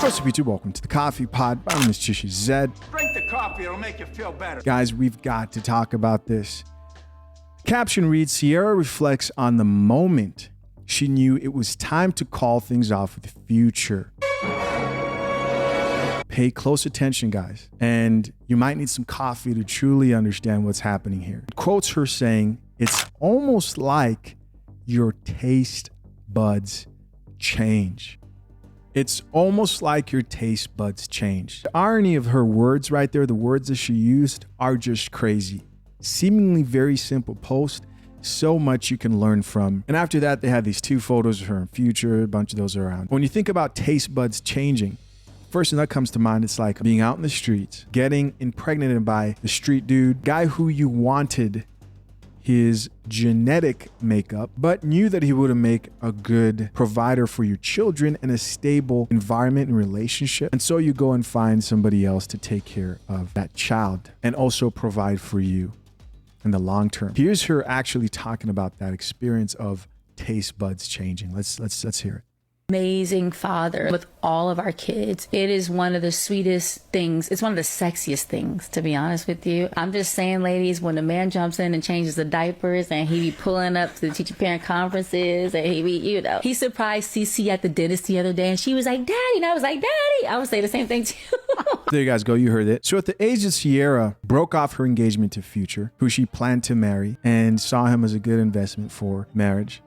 What's up, YouTube? Welcome to the Coffee Pod. My name is Chishy Zed. Drink the coffee, it'll make you feel better. Guys, we've got to talk about this. Caption reads, Ciara reflects on the moment she knew it was time to call things off with Future. Pay close attention, guys, and you might need some coffee to truly understand what's happening here. It quotes her saying, it's almost like your taste buds change. It's almost like your taste buds change. The irony of her words right there, the words that she used, are just crazy. Seemingly very simple post, so much you can learn from. And after that, they had these two photos of her in Future, a bunch of those around. When you think about taste buds changing, first thing that comes to mind, it's like being out in the streets, getting impregnated by the street dude, guy who you wanted his genetic makeup, but knew that he wouldn't make a good provider for your children in a stable environment and relationship. And so you go and find somebody else to take care of that child and also provide for you in the long term. Here's her actually talking about that experience of taste buds changing. Let's hear it. Amazing father with all of our kids. It is one of the sweetest things. It's one of the sexiest things, to be honest with you. I'm just saying, ladies, when a man jumps in and changes the diapers and he be pulling up to the teacher parent conferences and he be, he surprised Cece at the dentist the other day and she was like, Daddy, and I was like, Daddy. I would say the same thing too. There you guys go. You heard it. So at the age that Ciara broke off her engagement to Future, who she planned to marry and saw him as a good investment for marriage.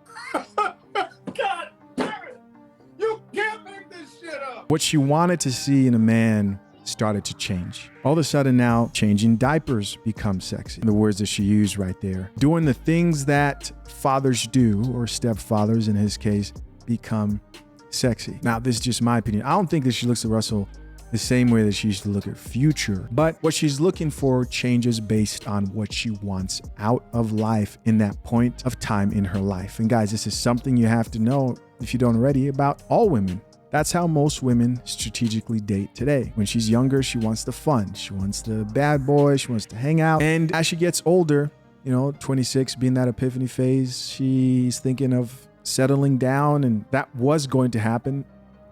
What she wanted to see in a man started to change. All of a sudden now, changing diapers becomes sexy. The words that she used right there. Doing the things that fathers do, or stepfathers in his case, become sexy. Now, this is just my opinion. I don't think that she looks at Russell the same way that she used to look at Future. But what she's looking for changes based on what she wants out of life in that point of time in her life. And guys, this is something you have to know, if you don't already, about all women. That's how most women strategically date today. When she's younger, she wants the fun. She wants the bad boy. She wants to hang out. And as she gets older, 26, being that epiphany phase, she's thinking of settling down. And that was going to happen,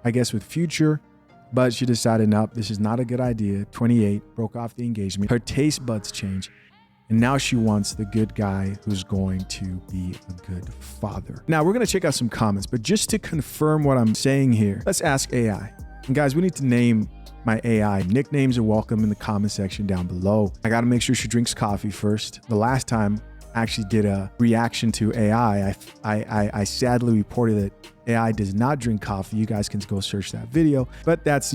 I guess, with Future. But she decided, nope, this is not a good idea. 28, broke off the engagement. Her taste buds change. And now she wants the good guy who's going to be a good father. Now, we're going to check out some comments, but just to confirm what I'm saying here, let's ask AI. And guys, we need to name my AI. Nicknames are welcome in the comment section down below. I got to make sure she drinks coffee first. The last time I actually did a reaction to AI, I sadly reported that AI does not drink coffee. You guys can go search that video, but that's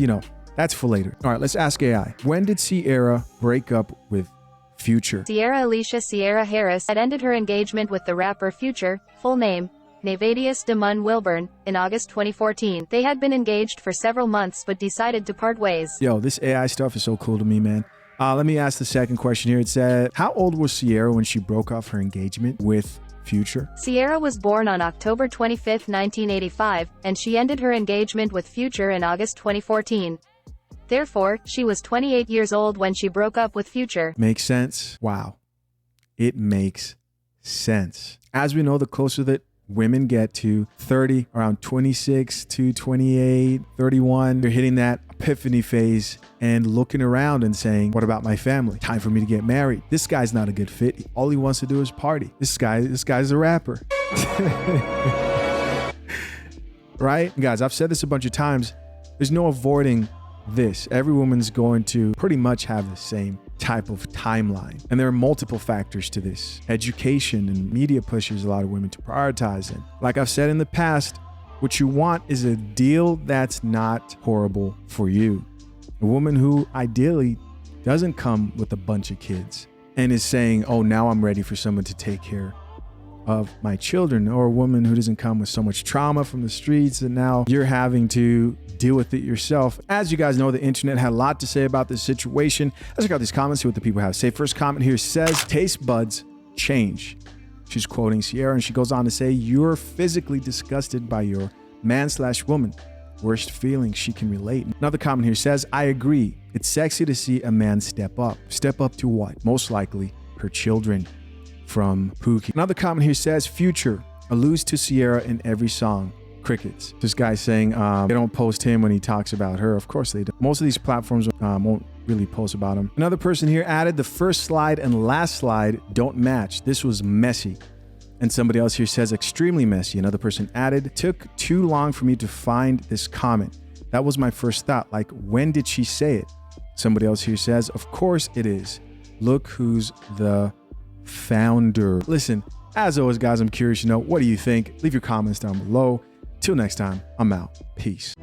for later. All right, let's ask AI. When did Ciara break up with Future? Ciara Alicia Ciara Harris had ended her engagement with the rapper Future, full name, Nevadius Damon Wilburn, in August 2014. They had been engaged for several months but decided to part ways. Yo, this AI stuff is so cool to me, man. Let me ask the second question here. It said, how old was Ciara when she broke off her engagement with Future? Ciara was born on October 25, 1985, and she ended her engagement with Future in August 2014. Therefore, she was 28 years old when she broke up with Future. Makes sense? Wow. It makes sense. As we know, the closer that women get to 30, around 26 to 28, 31, they're hitting that epiphany phase and looking around and saying, what about my family? Time for me to get married. This guy's not a good fit. All he wants to do is party. This guy's a rapper. Right? Guys, I've said this a bunch of times. There's no avoiding this. Every woman's going to pretty much have the same type of timeline. And there are multiple factors to this. Education and media pushes a lot of women to prioritize it. Like I've said in the past, what you want is a deal that's not horrible for you. A woman who ideally doesn't come with a bunch of kids and is saying, oh, now I'm ready for someone to take care of my children, or a woman who doesn't come with so much trauma from the streets and now you're having to deal with it yourself. As you guys know, the internet had a lot to say about this situation. Let's check out these comments, see what the people have to say. First comment here says, taste buds change. She's quoting Ciara, and she goes on to say, you're physically disgusted by your man/woman. Worst feeling she can relate. Another comment here says, I agree. It's sexy to see a man step up. Step up to what? Most likely her children. From Pookie. Another comment here says, Future alludes to Ciara in every song. Crickets. This guy saying they don't post him when he talks about her. Of course they don't. Most of these platforms won't really post about him. Another person here added, the first slide and last slide don't match. This was messy. And somebody else here says extremely messy. Another person added, took too long for me to find this comment. That was my first thought. Like, when did she say it? Somebody else here says, of course it is. Look who's the founder. Listen, as always, guys, I'm curious to know, what do you think? Leave your comments down below. Till next time, I'm out. Peace.